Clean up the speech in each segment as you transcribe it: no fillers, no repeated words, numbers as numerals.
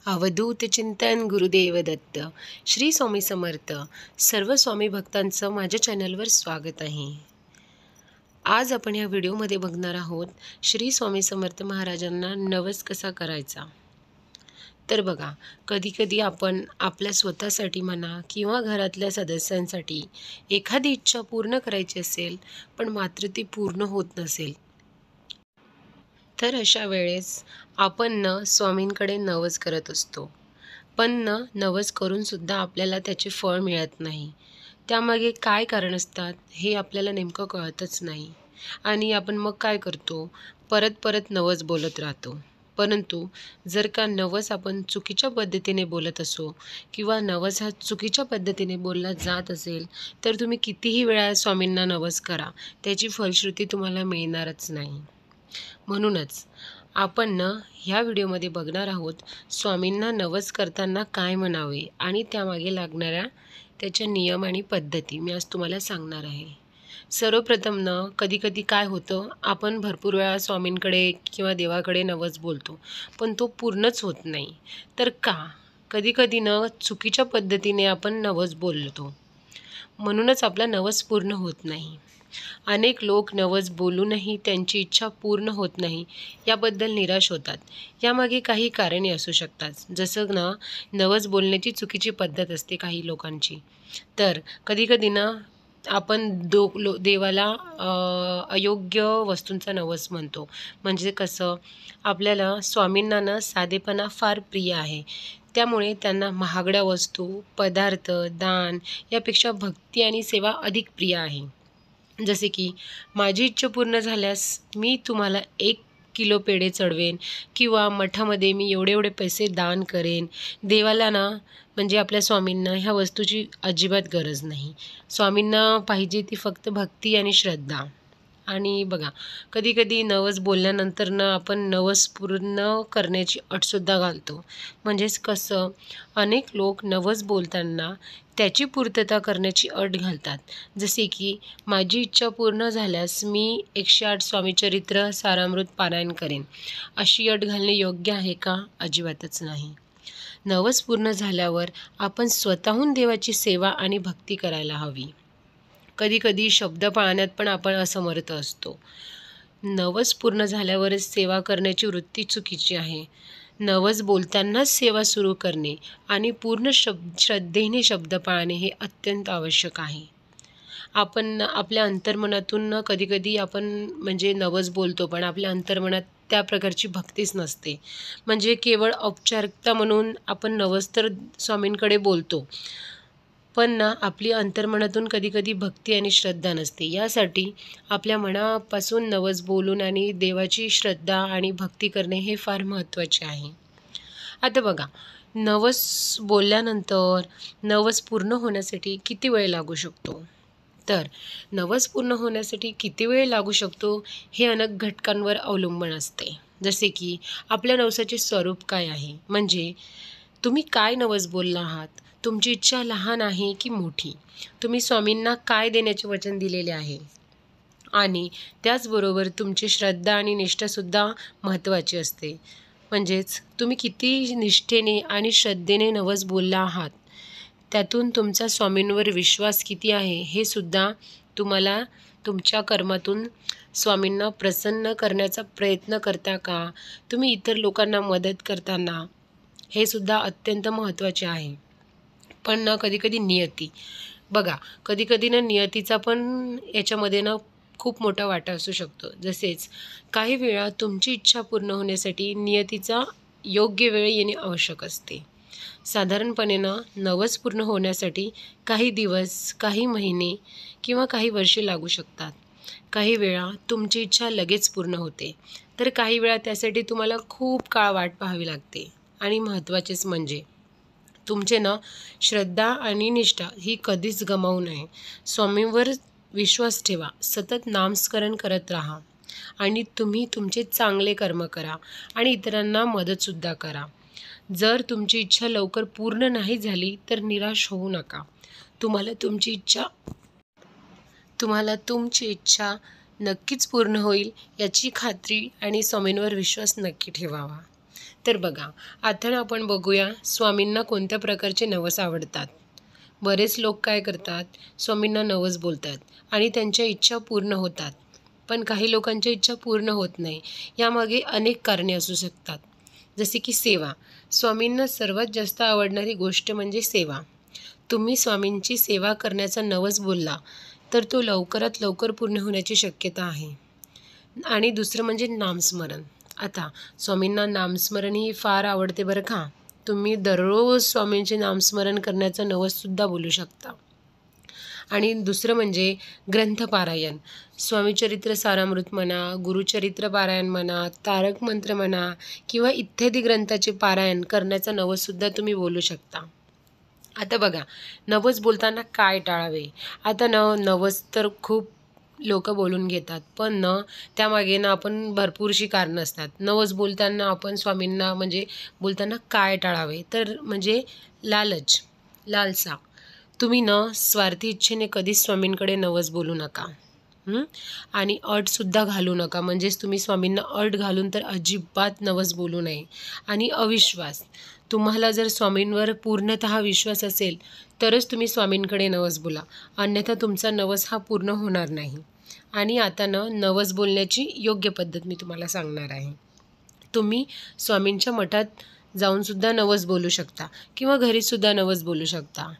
अवधूत चिंतन गुरुदेव दत्त. श्री स्वामी समर्थ. सर्व स्वामी भक्तांचं माझ्या चॅनलवर स्वागत आहे. आज आपण या व्हिडिओमध्ये बघणार आहोत श्री स्वामी समर्थ महाराजांना नवस कसा करायचा. तर बघा, कधी आपण आपल्या स्वतःसाठी म्हणा किंवा घरातल्या सदस्यांसाठी एखादी इच्छा पूर्ण करायची असेल, पण मात्र ती पूर्ण होत नसेल, तर अशा वेळेस आपण स्वामींकडे नवस करत असतो. पण नवस करूनसुद्धा आपल्याला त्याचे फळ मिळत नाही. त्यामागे काय कारण असतात हे आपल्याला नेमकं कळतच नाही. आणि आपण मग काय करतो, परत नवस बोलत राहतो. परंतु जर का नवस आपण चुकीच्या पद्धतीने बोलत असो किंवा नवस हा चुकीच्या पद्धतीने बोलला जात असेल, तर तुम्ही कितीही वेळा स्वामींना नवस करा, त्याची फलश्रुती तुम्हाला मिळणारच नाही. म्हणूनच आपण ह्या व्हिडिओमध्ये बघणार आहोत स्वामींना नवस करताना काय म्हणावे आणि त्यामागे लागणाऱ्या त्याच्या नियम आणि पद्धती मी आज तुम्हाला सांगणार आहे. सर्वप्रथम कधी काय होतं, आपण भरपूर वेळा स्वामींकडे किंवा देवाकडे नवस बोलतो, पण तो पूर्णच होत नाही. तर का? कधी चुकीच्या पद्धतीने आपण नवस बोलतो, म्हणूनच आपला नवस पूर्ण होत नाही. अनेक लोक नवस बोलूनही त्यांची इच्छा पूर्ण होत नाही, याबद्दल निराश होतात. यामागे काही कारणे असू शकतात. जसं नवस बोलण्याची चुकीची पद्धत असते काही लोकांची. तर कधी आपण देवाला अयोग्य वस्तूंचा नवस म्हणतो. म्हणजे कसं, आपल्याला स्वामींना साधेपणा फार प्रिय आहे. त्यामुळे त्यांना महागड्या वस्तू, पदार्थ, दान यापेक्षा भक्ती आणि सेवा अधिक प्रिय आहे. जसे की, माझी इच्छा पूर्ण झाल्यास मी तुम्हाला 1 किलो पेढे चढवेन किंवा मठामध्ये मी एवढे पैसे दान करेन. देवाला म्हणजे आपल्या स्वामींना ह्या वस्तूची अजिबात गरज नाही. स्वामींना पाहिजे ती फक्त भक्ती आणि श्रद्धा. आणि बघा, कधी नवस बोलल्यानंतर आपण नवस पूर्ण करण्याची अटसुद्धा घालतो. म्हणजेच कसं, अनेक लोक नवस बोलताना त्याची पूर्तता करण्याची अट घालतात. जसे की, माझी इच्छा पूर्ण झाल्यास मी 108 स्वामीचरित्र सारामृत पारायण करेन. अशी अट घालणे योग्य आहे का? अजिबातच नाही. नवस पूर्ण झाल्यावर आपण स्वतःहून देवाची सेवा आणि भक्ती करायला हवी. कधी शब्द पाळण्यात पण आपण असमर्थ असतो. नवस पूर्ण झाल्यावरच सेवा करण्याची वृत्ती चुकीची आहे. नवस बोलतानाच सेवा सुरू करणे आणि पूर्ण श्रद्धेने शब्द पाळणे हे अत्यंत आवश्यक आहे. आपण आपल्या अंतर्मनातून कधी आपण म्हणजे नवस बोलतो, पण आपल्या अंतर्मनात त्या प्रकारची भक्तीच नसते. म्हणजे केवळ औपचारिकता म्हणून आपण नवस तर स्वामींकडे बोलतो, पण आपली अंतर्मनातून कधी भक्ती आणि श्रद्धा नसते. यासाठी आपल्या मनापासून नवस बोलून आणि देवाची श्रद्धा आणि भक्ती करणे हे फार महत्त्वाचे आहे. आता बघा, नवस बोलल्यानंतर नवस पूर्ण होण्यासाठी किती वेळ लागू शकतो? तर नवस पूर्ण होण्यासाठी किती वेळ लागू शकतो हे अनेक घटकांवर अवलंबून असते. जसे की, आपल्या नवसाचे स्वरूप काय आहे, म्हणजे तुम्ही काय नवस बोलला आहात, तुमची इच्छा लहान आहे की मोठी, तुम्ही स्वामींना काय देण्याचे वचन दिलेले आहे, आणि त्याचबरोबर तुमची श्रद्धा आणि निष्ठासुद्धा महत्त्वाची असते. म्हणजेच तुम्ही किती निष्ठेने आणि श्रद्धेने नवस बोलला आहात, त्यातून तुमचा स्वामींवर विश्वास किती आहे हे सुद्धा तुम्हाला तुमच्या कर्मातून स्वामींना प्रसन्न करण्याचा प्रयत्न करता का, तुम्ही इतर लोकांना मदत करताना, हे सुद्धा अत्यंत महत्त्वाचे आहे. पण कधी नियती, बघा, कधी नियतीचा पण याच्यामध्ये खूप मोठा वाटा असू शकतो. जसेच काही वेळा तुमची इच्छा पूर्ण होण्यासाठी नियतीचा योग्य वेळ येणे आवश्यक असते. साधारणपणे नवस पूर्ण होण्यासाठी काही दिवस, काही महिने किंवा काही वर्षे लागू शकतात. काही वेळा तुमची इच्छा लगेच पूर्ण होते, तर काही वेळा त्यासाठी तुम्हाला खूप काळ वाट पाहावी लागते. आणि महत्त्वाचेच म्हणजे तुमचे श्रद्धा आणि निष्ठा ही कधीच गमावू नये. स्वामींवर विश्वास ठेवा, सतत नामस्मरण करत राहा आणि तुम्ही तुमचे चांगले कर्म करा आणि इतरांना मदतसुद्धा करा. जर तुमची इच्छा लवकर पूर्ण नाही झाली तर निराश होऊ नका. तुम्हाला तुमची इच्छा नक्कीच पूर्ण होईल याची खात्री आणि स्वामींवर विश्वास नक्की ठेवावा. तर बघा, आता ना आपण बघूया स्वामींना कोणत्या प्रकारचे नवस आवडतात. बरेच लोक काय करतात, स्वामींना नवस बोलतात आणि त्यांच्या इच्छा पूर्ण होतात. पण काही लोकांच्या इच्छा पूर्ण होत नाही. यामागे अनेक कारणे असू शकतात. जसे की सेवा. स्वामींना सर्वात जास्त आवडणारी गोष्ट म्हणजे सेवा. तुम्ही स्वामींची सेवा करण्याचा नवस बोलला तर तो लवकरात लवकर पूर्ण होण्याची शक्यता आहे. आणि दुसरं म्हणजे नामस्मरण. आता स्वामींना नामस्मरण ही फार आवडते बरं का. तुम्ही दररोज स्वामींचे नामस्मरण करण्याचं नवससुद्धा बोलू शकता. आणि दुसरं म्हणजे ग्रंथपारायण. स्वामीचरित्र सारामृत म्हणा, गुरुचरित्र पारायण म्हणा, तारक मंत्र म्हणा किंवा इत्यादी ग्रंथाचे पारायण करण्याचा नवससुद्धा तुम्ही बोलू शकता. आता बघा, नवस बोलताना काय टाळावे. आता नवस तर खूप लोक बोलून घेतात, पण त्यामागे आपण भरपूरशी कारणं असतात. नवस बोलताना आपण स्वामींना म्हणजे बोलताना काय टाळावे, तर म्हणजे लालसा. तुम्ही स्वार्थी इच्छेने कधीच स्वामींकडे नवस बोलू नका. आणि अटसुद्धा घालू नका. म्हणजेच तुम्ही स्वामींना अट घालून तर अजिबात नवस बोलू नये. आणि अविश्वास. तुम्हाला जर स्वामींवर पूर्णतः विश्वास असेल तरच तुम्ही स्वामींकडे नवस बोला, अन्यथा तुमचा नवस हा पूर्ण होणार नाही. आणि आता नवस बोलण्याची योग्य पद्धत मी तुम्हाला सांगणार आहे. तुम्ही स्वामींच्या मठात जाऊनसुद्धा नवस बोलू शकता किंवा घरीसुद्धा नवस बोलू शकता.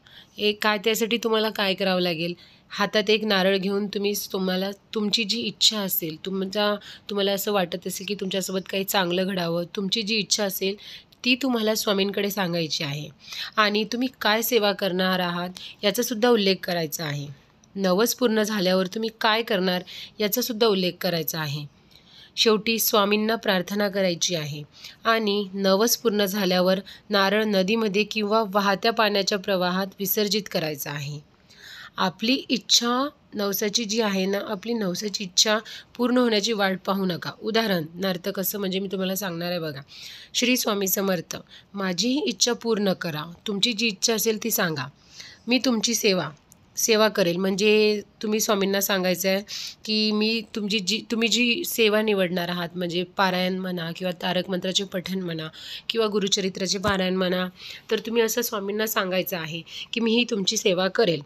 त्यासाठी तुम्हाला काय करावं लागेल, हातात एक नारळ घेऊन तुम्हाला तुमची जी इच्छा असेल, तुम्हाला असं वाटत असेल की तुमच्यासोबत काही चांगलं घडावं, तुमची जी इच्छा असेल ती तुम्हाला स्वामींकडे सांगायची आहे. आणि तुम्ही काय सेवा करणार आहात याचासुद्धा उल्लेख करायचा आहे. नवस पूर्ण झाल्यावर तुम्ही काय करणार याचासुद्धा उल्लेख करायचा आहे. शेवटी स्वामींना प्रार्थना करायची आहे. आणि नवस पूर्ण झाल्यावर नारळ नदीमध्ये किंवा वाहत्या पाण्याच्या प्रवाहात विसर्जित करायचा आहे. आपली इच्छा नवसाची जी आहे ना, आपली नवसाची इच्छा पूर्ण होण्याची वाट पाहू नका. उदाहरणार्थ कसं म्हणजे मी तुम्हाला सांगणार आहे बघा. श्री स्वामी समर्थ, माझी ही इच्छा पूर्ण करा. तुमची जी इच्छा असेल ती सांगा, मी तुमची सेवा करेल. म्हणजे तुम्ही स्वामींना सांगायचं आहे की मी तुम्ही जी सेवा निवडणार आहात, म्हणजे पारायण म्हणा किंवा तारक मंत्राचे पठण म्हणा किंवा गुरुचरित्राचे पारायण म्हणा, तर तुम्ही असं स्वामींना सांगायचं आहे की मी ही तुमची सेवा करेल.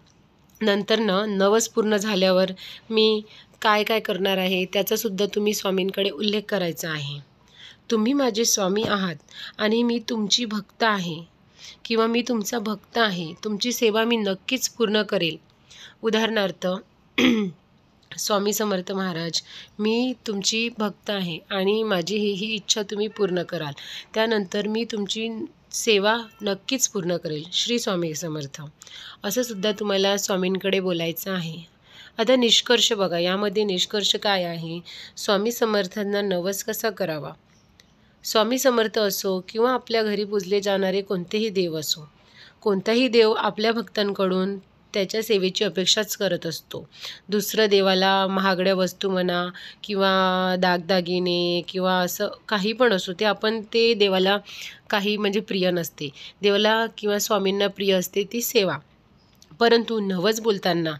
नंतर नवस पूर्ण झाल्यावर मी काय काय करणार आहे त्याचासुद्धा तुम्ही स्वामींकडे उल्लेख करायचा आहे. तुम्ही माझे स्वामी आहात आणि मी तुमची भक्त आहे किंवा मी तुमचा भक्त आहे. तुमची सेवा मी नक्कीच पूर्ण करेल. उदाहरणार्थ स्वामी समर्थ महाराज, मी तुमची भक्त आहे आणि माझी ही इच्छा तुम्ही पूर्ण कराल. त्यानंतर मी तुमची सेवा नक्कीच पूर्ण करेल. श्री स्वामी समर्थ, असं सुद्धा तुम्हाला स्वामींकडे बोलायचं आहे. आता निष्कर्ष बघा, यामध्ये निष्कर्ष काय आहे, स्वामी समर्थांना नवस कसा करावा. स्वामी समर्थ असो किंवा आपल्या घरी पूजले जाणारे कोणतेही देव असो, कोणताही देव आपल्या भक्तांकडून त्याच्या सेवेची अपेक्षाच करत असतो. दुसरं देवाला महागड्या वस्तू म्हणा किंवा दागदागिने किंवा असं काही पण असो, ते देवाला काही म्हणजे प्रिय नसते. देवाला किंवा स्वामींना प्रिय असते ती सेवा. परंतु नवस बोलताना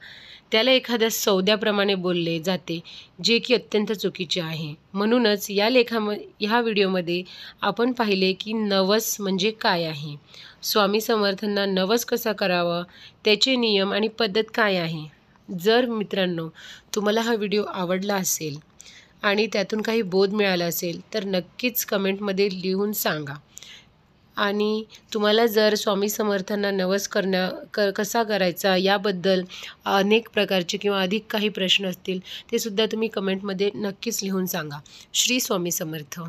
त्याला एखाद्या सौद्याप्रमाणे बोलले जाते, जे की अत्यंत चुकीचे आहे. म्हणूनच ह्या व्हिडिओमध्ये आपण पाहिले की नवस म्हणजे काय आहे, स्वामी समर्थांना नवस कसा करावा, त्याचे नियम आणि पद्धत काय आहे. जर मित्रांनो तुम्हाला हा व्हिडिओ आवडला असेल आणि त्यातून काही बोध मिळाला असेल तर नक्कीच कमेंटमध्ये लिहून सांगा. आणि तुम्हाला जर स्वामी समर्थांना नवस कसा करायचा याबद्दल अनेक प्रकारचे किंवा अधिक काही प्रश्न असतील ते सुद्धा तुम्ही कमेंटमध्ये नक्कीच लिहून सांगा. श्री स्वामी समर्थ.